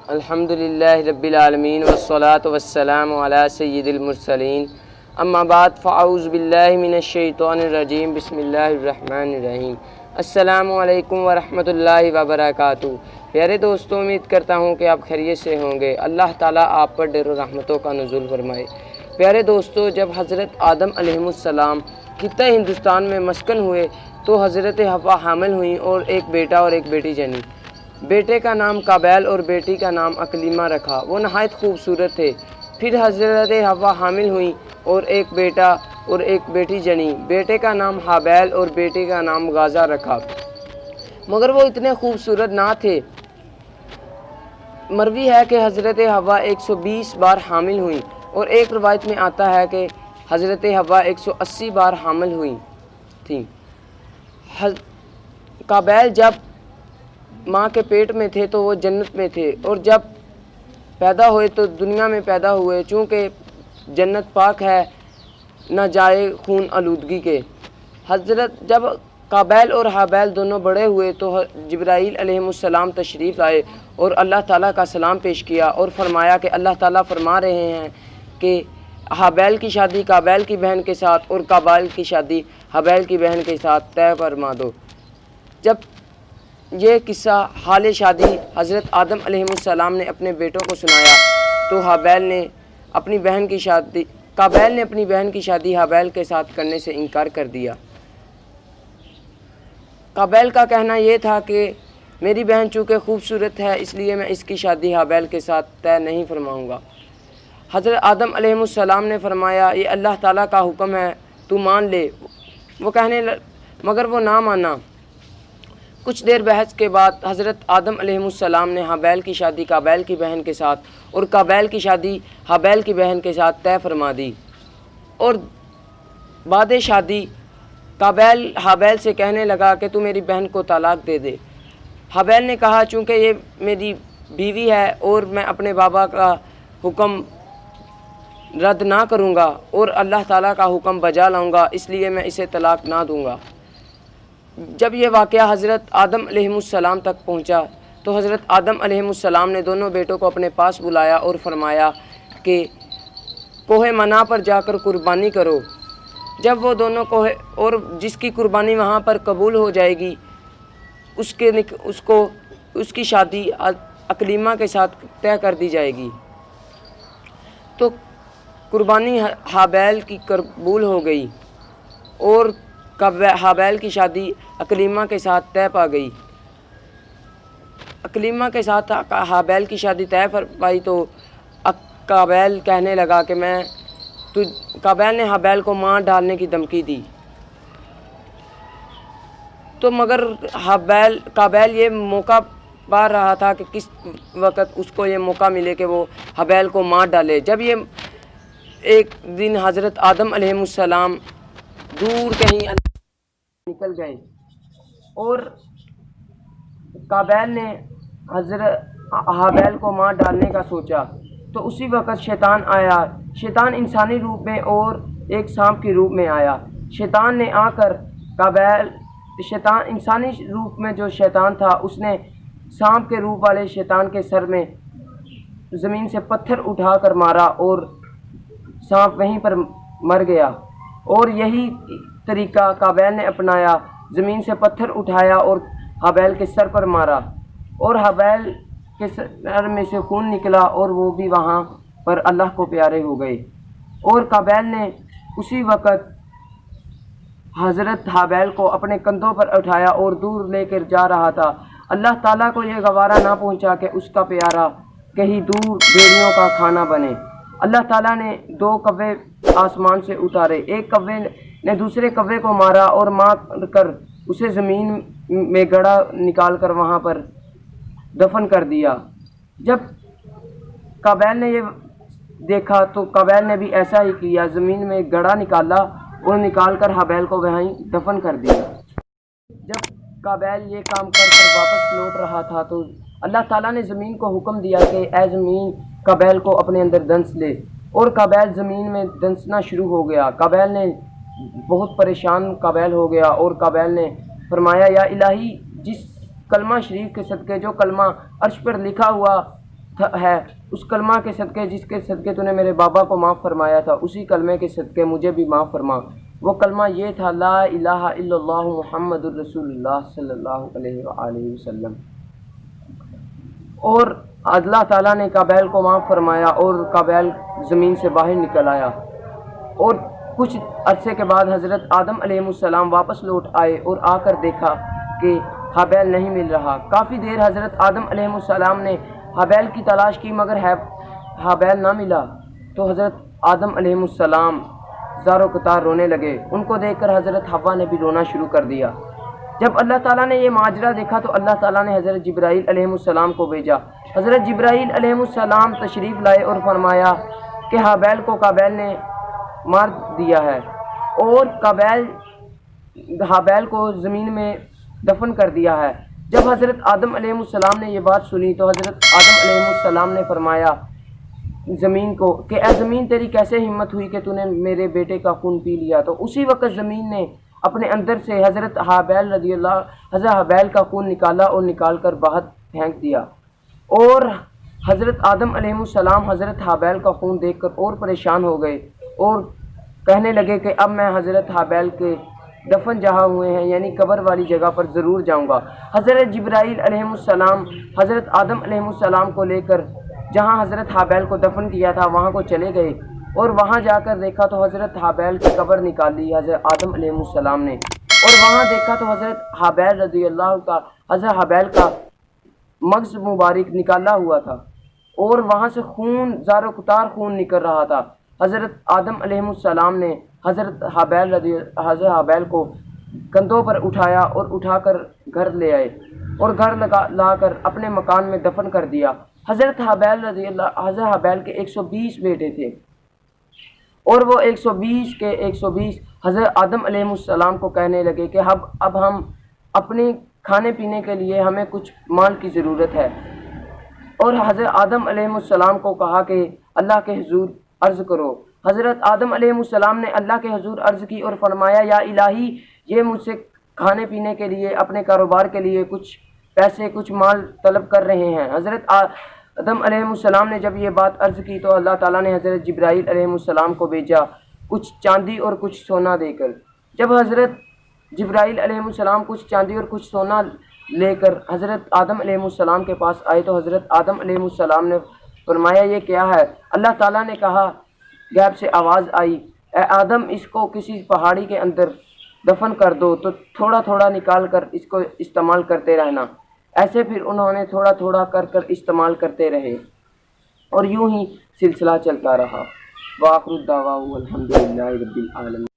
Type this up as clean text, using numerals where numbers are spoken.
الحمدللہ رب العالمین والصلاة والسلام علی سید المرسلین اما بعد فاعوذ باللہ من الشیطان الرجیم بسم اللہ الرحمن الرحیم السلام علیکم ورحمۃ اللہ وبرکاتہ۔ پیارے دوستوں، امید کرتا ہوں کہ آپ خیریت سے ہوں گے۔ اللہ تعالیٰ آپ پر ڈر و رحمتوں کا نزول فرمائے۔ پیارے دوستوں، جب حضرت آدم علیہ السلام خطہ ہندوستان میں مسکن ہوئے تو حضرت حوا حامل ہوئیں اور ایک بیٹا اور ایک بیٹی جنی۔ بیٹے کا نام قابیل اور بیٹی کا نام اکلیمہ رکھا، وہ نہایت خوبصورت تھے۔ پھر حضرت حوا حامل ہوئیں اور ایک بیٹا اور ایک بیٹی جنی۔ بیٹے کا نام حابیل اور بیٹی کا نام غازہ رکھا، مگر وہ اتنے خوبصورت نہ تھے۔ مروی ہے کہ حضرت حوا 120 بار حامل ہوئیں اور ایک روایت میں آتا ہے کہ حضرت حوا 180 بار حامل ہوئی تھیں۔ قابیل جب ماں کے پیٹ میں تھے تو وہ جنت میں تھے، اور جب پیدا ہوئے تو دنیا میں پیدا ہوئے، چونکہ جنت پاک ہے نہ جائے خون آلودگی کے۔ جب قابیل اور حابیل دونوں بڑے ہوئے تو جبرائیل علیہ السلام تشریف لائے اور اللہ تعالیٰ کا سلام پیش کیا اور فرمایا کہ اللہ تعالیٰ فرما رہے ہیں کہ حابیل کی شادی قابیل کی بہن کے ساتھ اور قابیل کی شادی حابیل کی بہن کے ساتھ طے فرما دو۔ جب یہ قصہ حال شادی حضرت آدم علیہ السلام نے اپنے بیٹوں کو سنایا تو قابیل نے اپنی بہن کی شادی حابیل کے ساتھ کرنے سے انکار کر دیا۔ قابیل کا کہنا یہ تھا کہ میری بہن چونکہ خوبصورت ہے اس لیے میں اس کی شادی حابیل کے ساتھ طے نہیں فرماؤں گا۔ حضرت آدم علیہ السلام نے فرمایا یہ اللہ تعالیٰ کا حکم ہے، تو مان لے۔ مگر وہ نہ مانا۔ کچھ دیر بحث کے بعد حضرت آدم علیہ السلام نے حابیل کی شادی قابیل کی بہن کے ساتھ اور قابیل کی شادی حابیل کی بہن کے ساتھ طے فرما دی، اور بعد شادی قابیل حابیل سے کہنے لگا کہ تو میری بہن کو طلاق دے دے۔ حابیل نے کہا چونکہ یہ میری بیوی ہے اور میں اپنے بابا کا حکم رد نہ کروں گا اور اللہ تعالیٰ کا حکم بجا لاؤں گا، اس لیے میں اسے طلاق نہ دوں گا۔ جب یہ واقعہ حضرت آدم علیہ السلام تک پہنچا تو حضرت آدم علیہ السلام نے دونوں بیٹوں کو اپنے پاس بلایا اور فرمایا کہ کوہ منا پر جا کر قربانی کرو۔ جب وہ دونوں اور جس کی قربانی وہاں پر قبول ہو جائے گی اس کی شادی اکلیمہ کے ساتھ طے کر دی جائے گی۔ تو قربانی حابیل کی قبول ہو گئی اور حابیل کی شادی اکلیمہ کے ساتھ طے پا گئی۔ اکلیمہ کے ساتھ حابیل کی شادی طے پائی تو قابیل کہنے لگا کہ قابیل نے حابیل کو مار ڈالنے کی دھمکی دی، تو مگر قابیل یہ موقع پا رہا تھا کہ کس وقت اس کو یہ موقع ملے کہ وہ حابیل کو مار ڈالے۔ جب یہ ایک دن حضرت آدم علیہ السلام دور کہیں نکل گئے اور قابیل نے حضرت حابیل کو مار ڈالنے کا سوچا تو اسی وقت شیطان آیا۔ شیطان انسانی روپ میں اور ایک سانپ کے روپ میں آیا۔ شیطان نے آ کر انسانی روپ میں جو شیطان تھا اس نے سانپ کے روپ والے شیطان کے سر میں زمین سے پتھر اٹھا کر مارا اور سانپ وہیں پر مر گیا۔ اور یہی طریقہ قابیل نے اپنایا، زمین سے پتھر اٹھایا اور حابیل کے سر پر مارا، اور حابیل کے سر میں سے خون نکلا اور وہ بھی وہاں پر اللہ کو پیارے ہو گئے۔ اور قابیل نے اسی وقت حضرت حابیل کو اپنے کندھوں پر اٹھایا اور دور لے کر جا رہا تھا۔ اللہ تعالیٰ کو یہ گوارا نہ پہنچا کہ اس کا پیارا کہیں دور بھیڑیوں کا کھانا بنے۔ اللہ تعالیٰ نے 2 کوے آسمان سے اتارے، ایک کوے نے دوسرے کوے کو مارا اور مار کر اسے زمین میں گڑھا نکال کر وہاں پر دفن کر دیا۔ جب قابیل نے یہ دیکھا تو قابیل نے بھی ایسا ہی کیا، زمین میں گڑھا نکالا اور نکال کر حابیل کو وہیں دفن کر دیا۔ جب قابیل یہ کام کر واپس لوٹ رہا تھا تو اللہ تعالیٰ نے زمین کو حکم دیا کہ اے زمین قابیل کو اپنے اندر دنس لے، اور قابیل زمین میں دنسنا شروع ہو گیا۔ قابیل نے بہت پریشان قابیل ہو گیا اور قابیل نے فرمایا یا الہی، جس کلمہ شریف کے صدقے جو کلمہ عرش پر لکھا ہوا ہے اس کلمہ کے صدقے جس کے صدقے تو نے میرے بابا کو معاف فرمایا تھا، اسی کلمے کے صدقے مجھے بھی معاف فرما۔ وہ کلمہ یہ تھا لا الہ الا اللہ محمد الرسول اللہ صلی اللہ علیہ وآلہ وسلم۔ اور اللہ تعالیٰ نے قابیل کو معاف فرمایا اور قابیل زمین سے باہر نکل آیا۔ اور کچھ عرصے کے بعد حضرت آدم علیہ السلام واپس لوٹ آئے اور آ کر دیکھا کہ حابیل نہیں مل رہا۔ کافی دیر حضرت آدم علیہ السلام نے حابیل کی تلاش کی مگر حابیل نہ ملا، تو حضرت آدم علیہ السلام زار و قطار رونے لگے۔ ان کو دیکھ کر حضرت حوا نے بھی رونا شروع کر دیا۔ جب اللہ تعالیٰ نے یہ ماجرا دیکھا تو اللہ تعالیٰ نے حضرت جبرائیل علیہ السلام کو بھیجا۔ حضرت جبرائیل علیہ السلام تشریف لائے اور فرمایا کہ حابیل کو قابیل نے مار دیا ہے اور حابیل کو زمین میں دفن کر دیا ہے۔ جب حضرت آدم علیہ السلام نے یہ بات سنی تو حضرت آدم علیہ السلام نے فرمایا زمین کو کہ اے زمین تیری کیسے ہمت ہوئی کہ تو نے میرے بیٹے کا خون پی لیا؟ تو اسی وقت زمین نے اپنے اندر سے حضرت حابیل کا خون نکالا اور نکال کر باہر پھینک دیا۔ اور حضرت آدم علیہ السلام حضرت حابیل کا خون دیکھ کر اور پریشان ہو گئے اور کہنے لگے کہ اب میں حضرت حابیل کے دفن جہاں ہوئے ہیں یعنی قبر والی جگہ پر ضرور جاؤں گا۔ حضرت جبرائیل علیہ السلام حضرت آدم علیہ السلام کو لے کر جہاں حضرت حابیل کو دفن کیا تھا وہاں کو چلے گئے اور وہاں جا کر دیکھا تو حضرت حابیل کی قبر نکال لی حضرت آدم علیہ السلام نے، اور وہاں دیکھا تو حضرت حضرت حابیل کا مغز مبارک نکالا ہوا تھا اور وہاں سے خون زار و قطار خون نکل رہا تھا۔ حضرت آدم علیہ السلام نے حضرت حابیل کو کندھوں پر اٹھایا اور اٹھا کر گھر لے آئے اور گھر لا کر اپنے مکان میں دفن کر دیا۔ حضرت حابیل کے 120 بیٹے تھے اور وہ 120 کے 120 حضرت آدم علیہ السلام کو کہنے لگے کہ اب ہم اپنے کھانے پینے کے لیے ہمیں کچھ مال کی ضرورت ہے، اور حضرت آدم علیہ السلام کو کہا کہ اللہ کے حضور عرض کرو۔ حضرت آدم علیہ السلام نے اللہ کے حضور عرض کی اور فرمایا یا الہی یہ مجھ سے کھانے پینے کے لیے اپنے کاروبار کے لیے کچھ پیسے کچھ مال طلب کر رہے ہیں۔ حضرت آدم علیہ السلام نے جب یہ بات عرض کی تو اللہ تعالیٰ نے حضرت جبرائیل علیہ السلام کو بھیجا کچھ چاندی اور کچھ سونا دے کر۔ جب حضرت جبرائیل علیہ السلام کچھ چاندی اور کچھ سونا لے کر حضرت آدم علیہ السلام کے پاس آئے تو حضرت آدم علیہ السلام نے فرمایا یہ کیا ہے؟ اللہ تعالیٰ نے کہا، غیب سے آواز آئی، اے آدم اس کو کسی پہاڑی کے اندر دفن کر دو تو تھوڑا تھوڑا نکال کر اس کو استعمال کرتے رہنا۔ ایسے پھر انہوں نے تھوڑا تھوڑا کر استعمال کرتے رہے اور یوں ہی سلسلہ چلتا رہا۔ وآخر الدعواہ الحمدللہ رب العالمین۔